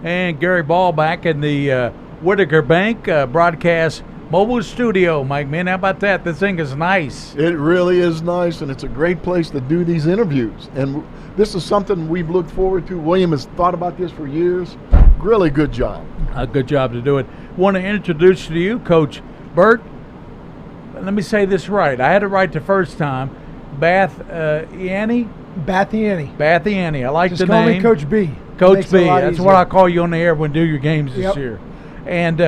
and Gary Ball back in the Whitaker Bank broadcast mobile studio. Mike, man, how about that? This thing is nice. It really is nice, and it's a great place to do these interviews. And this is something we've looked forward to. William has thought about this for years. Really good job. A good job to do it. Want to introduce to you Coach Bert. Let me say this right. I had it right the first time. Bathiany. I like Just the call name. me Coach B. Coach B. That's easier. what I call you on the air when do your games this Yep. year. And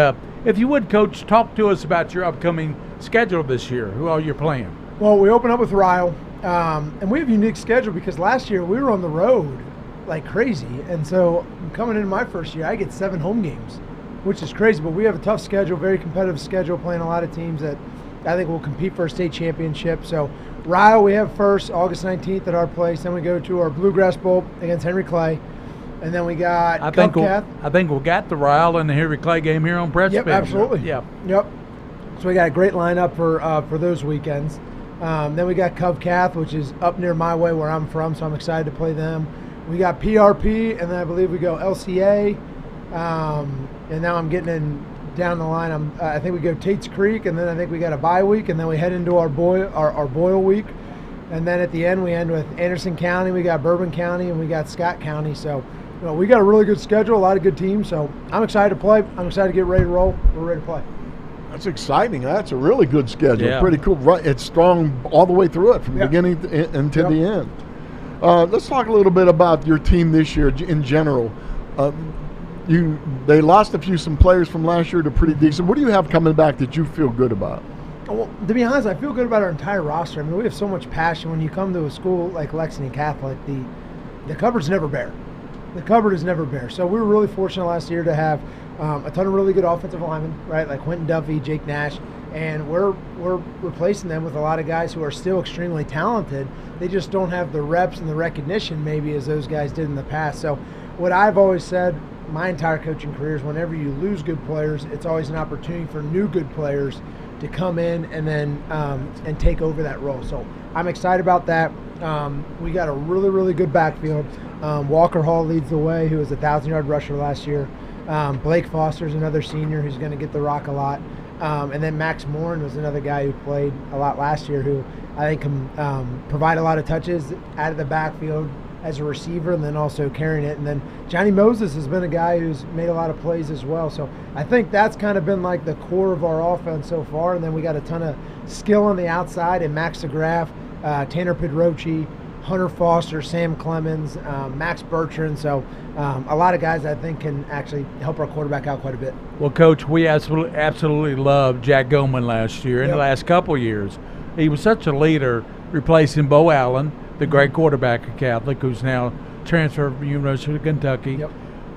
if you would, Coach, talk to us about your upcoming schedule this year. Who are you playing? Well, we open up with Ryle, and we have a unique schedule because last year we were on the road like crazy. And so coming into my first year, I get 7 home games, which is crazy. But we have a tough schedule, very competitive schedule, playing a lot of teams that I think will compete for a state championship. So Ryle we have first, August 19th at our place. Then we go to our Bluegrass Bowl against Henry Clay. And then we got I think we got the Ryle and the Henry Clay game here on Press Yep, Field. absolutely. Yep. So we got a great lineup for those weekends. Then we got Cub Cath, which is up near my way where I'm from, so I'm excited to play them. We got PRP, and then I believe we go LCA. And now I'm getting down the line. I think we go Tate's Creek, and then I think we got a bye week, and then we head into our Boyle week. And then at the end, we end with Anderson County, we got Bourbon County, and we got Scott County. So we got a really good schedule, a lot of good teams. So I'm excited to play. I'm excited to get ready to roll. We're ready to play. That's exciting. That's a really good schedule. Yeah. Pretty cool. Right, it's strong all the way through it, from the beginning to the end. Let's talk a little bit about your team this year in general. They lost some players from last year to pretty decent. What do you have coming back that you feel good about? Well, to be honest, I feel good about our entire roster. I mean, we have so much passion. When you come to a school like Lexington Catholic, the cupboard's never bare. The cupboard is never bare. So we were really fortunate last year to have a ton of really good offensive linemen, right? Like Quentin Duffy, Jake Nash, and we're replacing them with a lot of guys who are still extremely talented. They just don't have the reps and the recognition maybe as those guys did in the past. So what I've always said my entire coaching career is whenever you lose good players, it's always an opportunity for new good players to come in and then and take over that role. So I'm excited about that. We got a really, really good backfield. Walker Hall leads the way, who was a 1,000-yard rusher last year. Blake Foster's another senior who's going to get the rock a lot. And then Max Morin was another guy who played a lot last year, who I think can provide a lot of touches out of the backfield as a receiver and then also carrying it. And then Johnny Moses has been a guy who's made a lot of plays as well. So I think that's kind of been like the core of our offense so far. And then we got a ton of skill on the outside, and Max DeGraff, Tanner Pedrochi, Hunter Foster, Sam Clemens, Max Bertrand. So a lot of guys I think can actually help our quarterback out quite a bit. Well, Coach, we absolutely loved Jack Goldman last year and the last couple of years. He was such a leader, replacing Bo Allen, the great quarterback at Catholic, who's now transferred from the University of Kentucky. Yep.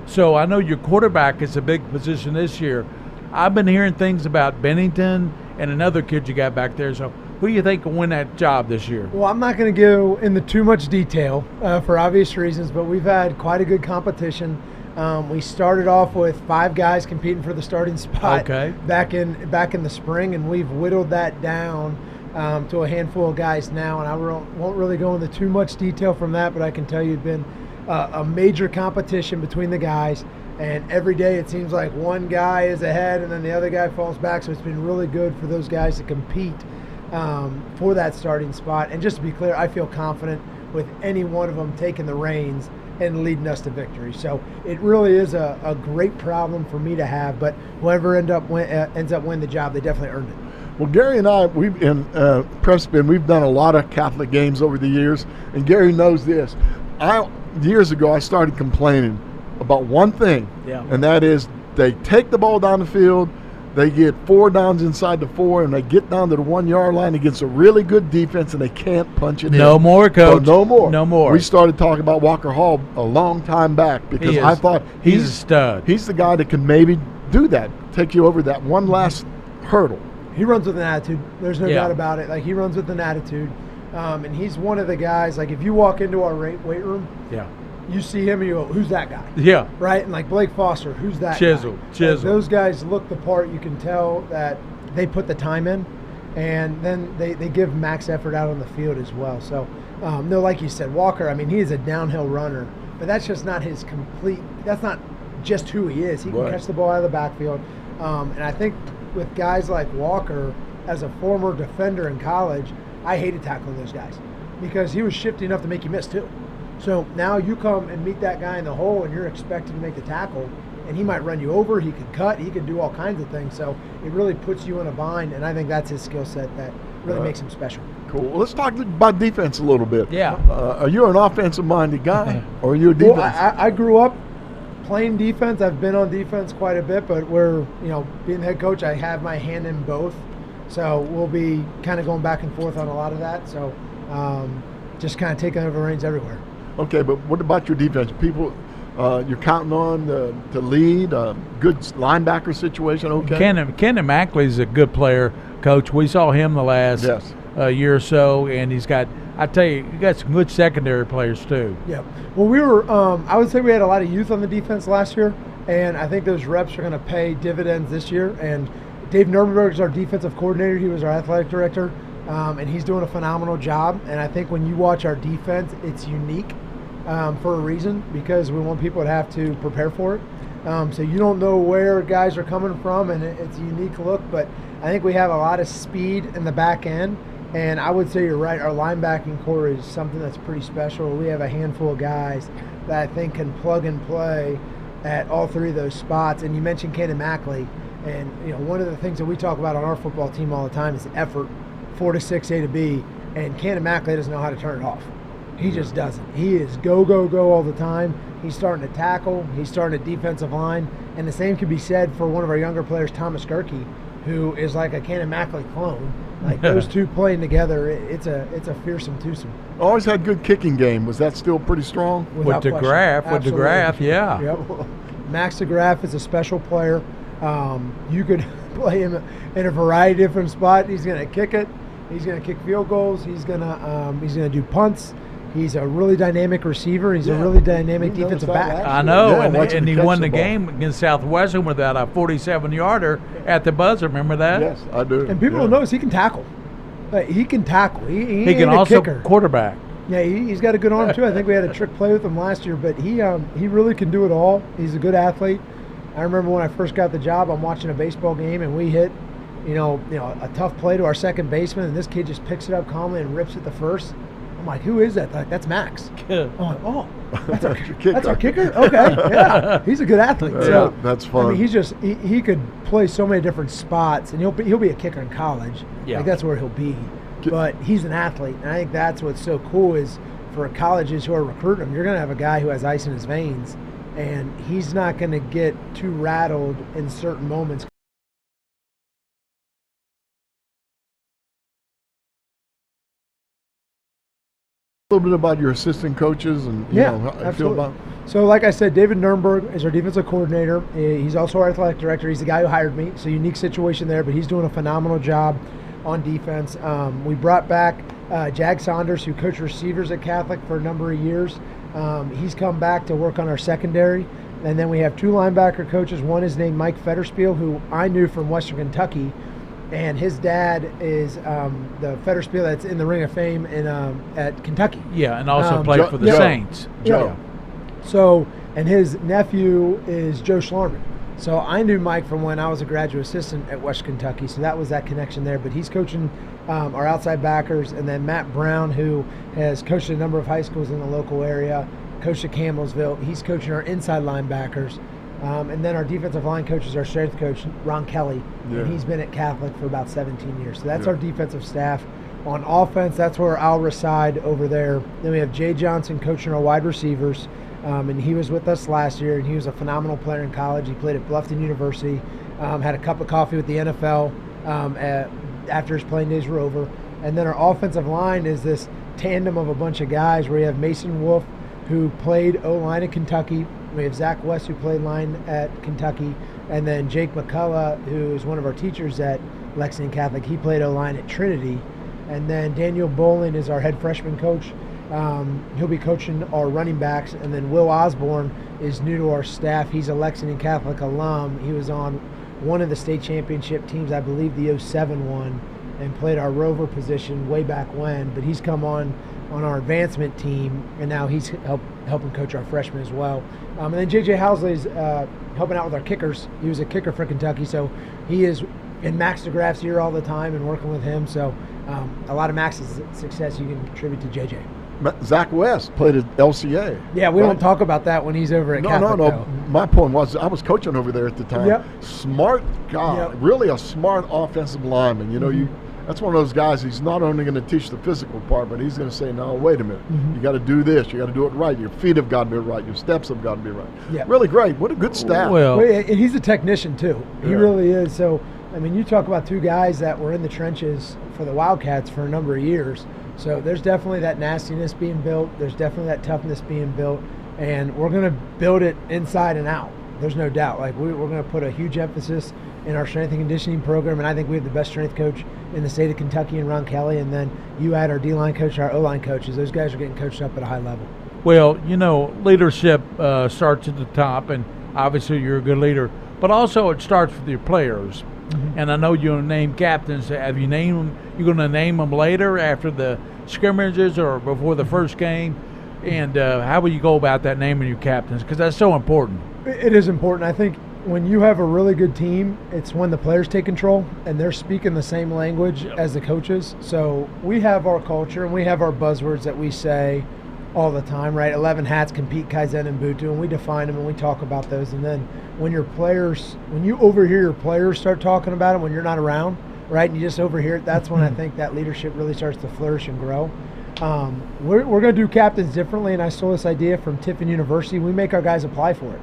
So I know your quarterback is a big position this year. I've been hearing things about Bennington and another kid you got back there. So who do you think will win that job this year? Well, I'm not going to go into too much detail for obvious reasons, but we've had quite a good competition. We started off with 5 guys competing for the starting spot back in the spring, and we've whittled that down to a handful of guys now, and I won't really go into too much detail from that, but I can tell you it's been a major competition between the guys, and every day it seems like one guy is ahead and then the other guy falls back, so it's been really good for those guys to compete for that starting spot. And just to be clear, I feel confident with any one of them taking the reins and leading us to victory. So it really is a great problem for me to have, but whoever ends up winning the job, they definitely earned it. Well, Gary and I, we've in Preston, we've done a lot of Catholic games over the years, and Gary knows this. Years ago, I started complaining about one thing, and that is they take the ball down the field, they get 4 downs inside the 4, and they get down to the 1-yard line against a really good defense, and they can't punch it in. No more, Coach. No more. No more. We started talking about Walker Hall a long time back because I thought he's a stud. He's the guy that can maybe do that, take you over that one last hurdle. He runs with an attitude. There's no doubt about it. Like, he runs with an attitude. And he's one of the guys, like, if you walk into our weight room, you see him and you go, who's that guy? Yeah. Right? And like Blake Foster, who's that Chisel. guy? Like, those guys look the part. You can tell that they put the time in, and then they give max effort out on the field as well. So, no, like you said, Walker, I mean, he is a downhill runner, but that's just not his complete – that's not just who he is. He can Right. catch the ball out of the backfield. And I think with guys like Walker, as a former defender in college, I hated tackling those guys because he was shifty enough to make you miss too. So now you come and meet that guy in the hole and you're expected to make the tackle, and he might run you over, he could cut, he could do all kinds of things. So it really puts you in a bind, and I think that's his skill set that really makes him special. Cool. Well, let's talk about defense a little bit. Yeah. Are you an offensive-minded guy, or are you a defense? Well, I grew up playing defense. I've been on defense quite a bit, but being the head coach, I have my hand in both. So we'll be kind of going back and forth on a lot of that. So just kind of taking over reins everywhere. Okay, but what about your defense? People, you're counting on to lead, good linebacker situation, okay? Kenan Mackley's a good player, Coach. We saw him the last year or so, and he's got, I tell you, you got some good secondary players too. Yeah. Well, we were, I would say we had a lot of youth on the defense last year, and I think those reps are going to pay dividends this year. And Dave Nuremberg is our defensive coordinator. He was our athletic director, and he's doing a phenomenal job. And I think when you watch our defense, it's unique for a reason, because we want people to have to prepare for it. So you don't know where guys are coming from, and it's a unique look. But I think we have a lot of speed in the back end. And I would say you're right, our linebacking core is something that's pretty special. We have a handful of guys that I think can plug and play at all three of those spots. And you mentioned Kenan Mackley. And one of the things that we talk about on our football team all the time is effort, 4 to 6, A to B. And Kenan Mackley doesn't know how to turn it off. He just doesn't. He is go, go, go all the time. He's starting to tackle. He's starting a defensive line. And the same can be said for one of our younger players, Thomas Gerke, who is like a Kenan Mackley clone. Like those two playing together, it's a fearsome twosome. Always had good kicking game. Was that still pretty strong? Without With DeGraff, yeah. Yep. Max DeGraff is a special player. You could play him in a variety of different spots. He's going to kick it. He's going to kick field goals. He's going to do punts. He's a really dynamic receiver. He's a really dynamic defensive back. I know, Yeah, and he won the game against Southwestern with that 47-yarder at the buzzer. Remember that? Yes, I do. And people don't notice he can tackle. He can tackle. He can ain't also a kicker. quarterback. Yeah, he's got a good arm too. I think we had a trick play with him last year, but he really can do it all. He's a good athlete. I remember when I first got the job, I'm watching a baseball game and we hit, a tough play to our second baseman, and this kid just picks it up calmly and rips it to first. I'm like, who is that? Like, that's Max. I'm like, oh, that's our kicker? Okay, yeah. He's a good athlete. So, that's fun. I mean, he could play so many different spots, and he'll be a kicker in college. Yeah. Like, that's where he'll be. But he's an athlete, and I think that's what's so cool is for colleges who are recruiting him, you're going to have a guy who has ice in his veins, and he's not going to get too rattled in certain moments. A little bit about your assistant coaches and how you feel absolutely. about. So like I said, David Nuremberg is our defensive coordinator. He's also our athletic director. He's the guy who hired me. It's a unique situation there, but he's doing a phenomenal job on defense. We brought back Jag Saunders, who coached receivers at Catholic for a number of years. He's come back to work on our secondary. And then we have two linebacker coaches. One is named Mike Fetterspiel, who I knew from Western Kentucky. And his dad is the Fetterspiel that's in the Ring of Fame at Kentucky. Yeah, and also played for the Saints. Joe. So, and his nephew is Joe Schlarman. So I knew Mike from when I was a graduate assistant at West Kentucky. So that was that connection there. But he's coaching our outside backers. And then Matt Brown, who has coached a number of high schools in the local area, coached at Campbellsville. He's coaching our inside linebackers. And then our defensive line coach is our strength coach, Ron Kelly, and he's been at Catholic for about 17 years. So that's our defensive staff. On offense, that's where I'll reside over there. Then we have Jay Johnson coaching our wide receivers, and he was with us last year, and he was a phenomenal player in college. He played at Bluffton University, had a cup of coffee with the NFL after his playing days were over. And then our offensive line is this tandem of a bunch of guys where you have Mason Wolf, who played O-line in Kentucky. We have Zach West, who played line at Kentucky, and then Jake McCullough, who is one of our teachers at Lexington Catholic. He played O-line at Trinity. And then Daniel Bolin is our head freshman coach. He'll be coaching our running backs. And then Will Osborne is new to our staff. He's a Lexington Catholic alum. He was on one of the state championship teams, I believe the 07 one, and played our rover position way back when. But he's come on on our advancement team, and now he's helping coach our freshmen as well. And then J.J. Housley's helping out with our kickers. He was a kicker for Kentucky, so he is in Max DeGraff's ear all the time and working with him. So a lot of Max's success you can contribute to J.J. Zach West played at LCA. Yeah, we don't talk about that when he's over at Catholic. No. My point was I was coaching over there at the time. Yep. Smart guy, really a smart offensive lineman. You know, that's one of those guys, he's not only going to teach the physical part, but he's going to say, no, wait a minute. You got to do this. You got to do it right. Your feet have got to be right. Your steps have got to be right. Yeah. Really great. What a good staff. Well, and he's a technician, too. He really is. So, I mean, you talk about two guys that were in the trenches for the Wildcats for a number of years. So there's definitely that nastiness being built. There's definitely that toughness being built. And we're going to build it inside and out. There's no doubt. Like, we're going to put a huge emphasis in our strength and conditioning program, and I think we have the best strength coach in the state of Kentucky, and Ron Kelly, and then you add our D-line coach and our O-line coaches. Those guys are getting coached up at a high level. Well, you know, leadership starts at the top, and obviously you're a good leader, but also it starts with your players. And I know you'll name captains. Have you named them? You're going to name them later after the scrimmages or before the first game? And how will you go about that, naming your captains? Because that's so important. It is important. I think when you have a really good team, it's when the players take control and they're speaking the same language as the coaches. So we have our culture and we have our buzzwords that we say all the time, right? 11 hats, compete, Kaizen, and Butu, and we define them and we talk about those. And then when you overhear your players start talking about it when you're not around, right, and you just overhear it, that's when I think that leadership really starts to flourish and grow. We're going to do captains differently, and I stole this idea from Tiffin University. We make our guys apply for it.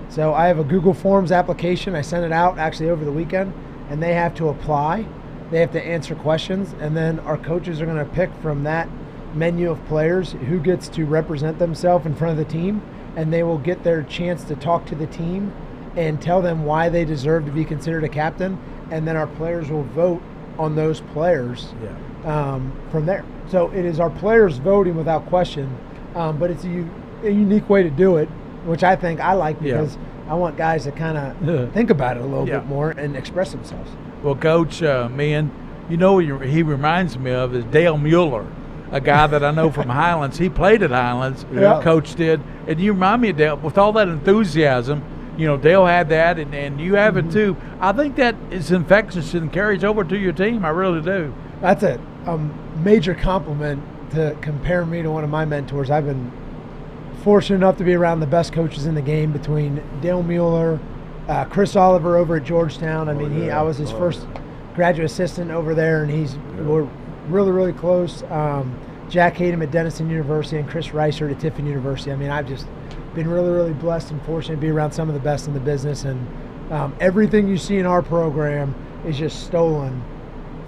So I have a Google Forms application. I sent it out actually over the weekend, and they have to apply. They have to answer questions, and then our coaches are going to pick from that menu of players who gets to represent themselves in front of the team, and they will get their chance to talk to the team and tell them why they deserve to be considered a captain, and then our players will vote on those players from there. So it is our players voting without question, but it's a unique way to do it, which I think I like because I want guys to kind of think about it a little bit more and express themselves. Well, Coach, man, you know he reminds me of is Dale Mueller, a guy that I know from Highlands. He played at Highlands, Coach did, and you remind me of Dale with all that enthusiasm. You know, Dale had that, and you have it too. I think that is infectious and carries over to your team. I really do. That's a major compliment to compare me to one of my mentors. I've been fortunate enough to be around the best coaches in the game between Dale Mueller, Chris Oliver over at Georgetown. I mean, I was his first graduate assistant over there, and we're really, really close. Jack Hayden at Denison University and Chris Reiser at Tiffin University. I mean, I've just been really, really blessed and fortunate to be around some of the best in the business, and everything you see in our program is just stolen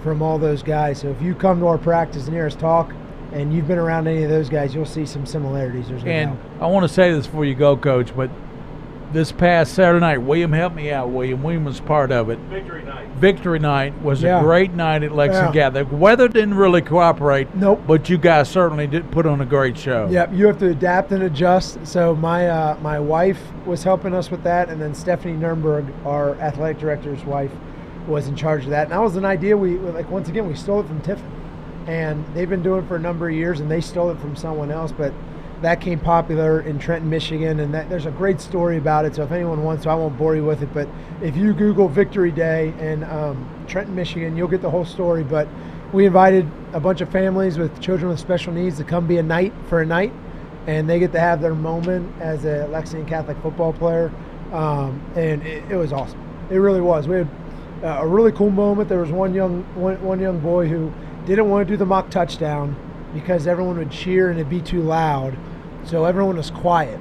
from all those guys. So if you come to our practice and hear us talk, and you've been around any of those guys, you'll see some similarities. There's no doubt. I want to say this before you go, Coach, but this past Saturday night, William helped me out. William was part of it. Victory night was a great night at Lexington. The weather didn't really cooperate. Nope. But you guys certainly did put on a great show. Yep, you have to adapt and adjust. So my wife was helping us with that, and then Stephanie Nurnberg, our athletic director's wife, was in charge of that. And that was an idea we stole it from Tiffin. And they've been doing it for a number of years, and they stole it from someone else, but that came popular in Trenton, Michigan, and there's a great story about it. So if anyone wants to, I won't bore you with it, but if you Google Victory Day in Trenton, Michigan, you'll get the whole story. But we invited a bunch of families with children with special needs to come be a night, and they get to have their moment as a Lexington Catholic football player, and it was awesome. It really was. We had a really cool moment. There was one young boy who didn't want to do the mock touchdown because everyone would cheer and it'd be too loud. So everyone was quiet.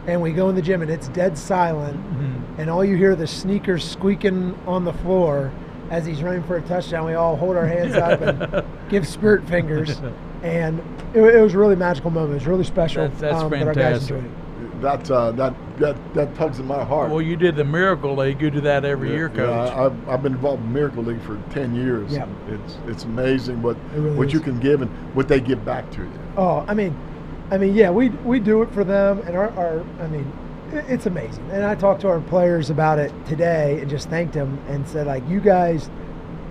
And we go in the gym and it's dead silent. And all you hear are the sneakers squeaking on the floor as he's running for a touchdown. We all hold our hands up and give spirit fingers. And it was a really magical moment. It was really special. That's fantastic. But our guys enjoyed it. That tugs in my heart. Well, you did the Miracle League. You do that every year, Coach. Yeah, I've been involved in Miracle League for 10 years. Yeah. It's amazing what really you can give and what they give back to you. Oh, I mean, yeah, we do it for them, and it's amazing. And I talked to our players about it today and just thanked them and said, like, you guys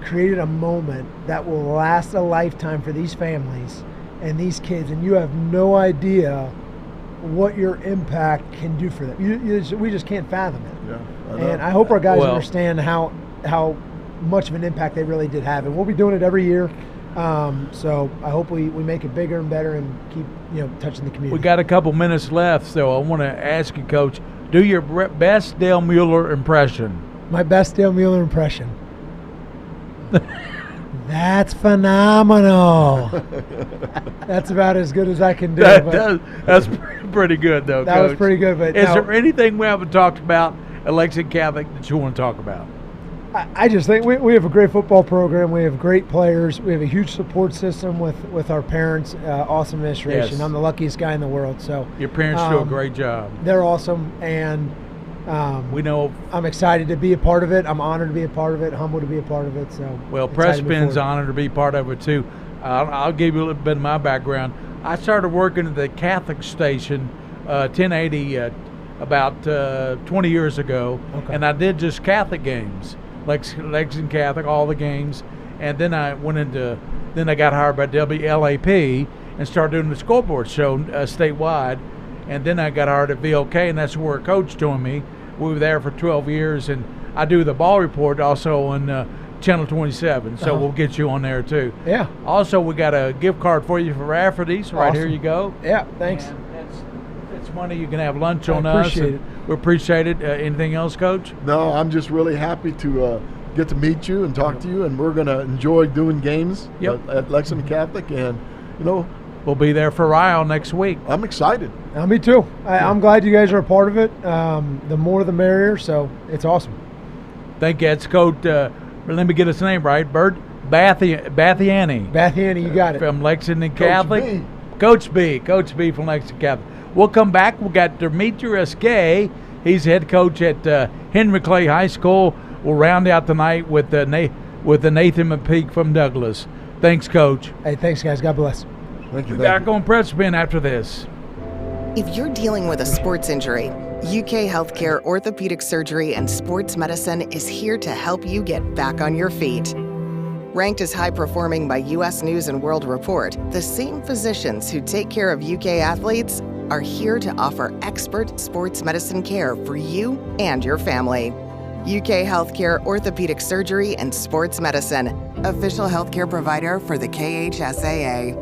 created a moment that will last a lifetime for these families, and these kids, and you have no idea what your impact can do for them. We just can't fathom it. Yeah, and I hope our guys understand how much of an impact they really did have, and we'll be doing it every year. So I hope we make it bigger and better and keep touching the community. We got a couple minutes left, so I want to ask you, Coach, do your best Dale Mueller impression. My best Dale Mueller impression. That's phenomenal. That's about as good as I can do. That's pretty good, though, That Coach. was pretty good. But is there anything we haven't talked about at Lexington Catholic that you want to talk about? I just think we have a great football program. We have great players. We have a huge support system with our parents, awesome administration. Yes. I'm the luckiest guy in the world. So your parents do a great job. They're awesome, and we know. I'm excited to be a part of it. I'm honored to be a part of it. Humbled to be a part of it. So Pressman's honored to be part of it too. I'll give you a little bit of my background. I started working at the Catholic station, 1080, about 20 years ago, and I did just Catholic games. Lexington Catholic, all the games, and then I got hired by WLAP and started doing the scoreboard show statewide, and then I got hired at VLK, and that's where a coach joined me. We were there for 12 years, and I do the ball report also on Channel 27, so we'll get you on there too. Yeah. Also, we got a gift card for you for Rafferty's. Right here you go. Yeah, thanks. And it's money you can have lunch on us. Appreciate it. We appreciate it. Anything else, Coach? No, I'm just really happy to get to meet you and talk to you, and we're going to enjoy doing games at Lexington Catholic, and we'll be there for Ryle next week. I'm excited. Me too. I'm glad you guys are a part of it. The more the merrier, so it's awesome. Thank you. It's Coach, let me get his name right, Bert Bathiany. Bathiany, you got it. From Lexington Catholic. Coach B from Lexington Catholic. We'll come back. We got Demetrius Gay. He's head coach at Henry Clay High School. We'll round out the night with the Nathan McPeak from Douglas. Thanks, Coach. Hey, thanks, guys. God bless. Thank you. Back on Prep Spin after this. If you're dealing with a sports injury, UK Healthcare Orthopedic Surgery and Sports Medicine is here to help you get back on your feet. Ranked as high performing by US News and World Report, the same physicians who take care of UK athletes are here to offer expert sports medicine care for you and your family. UK Healthcare Orthopedic Surgery and Sports Medicine, official healthcare provider for the KHSAA.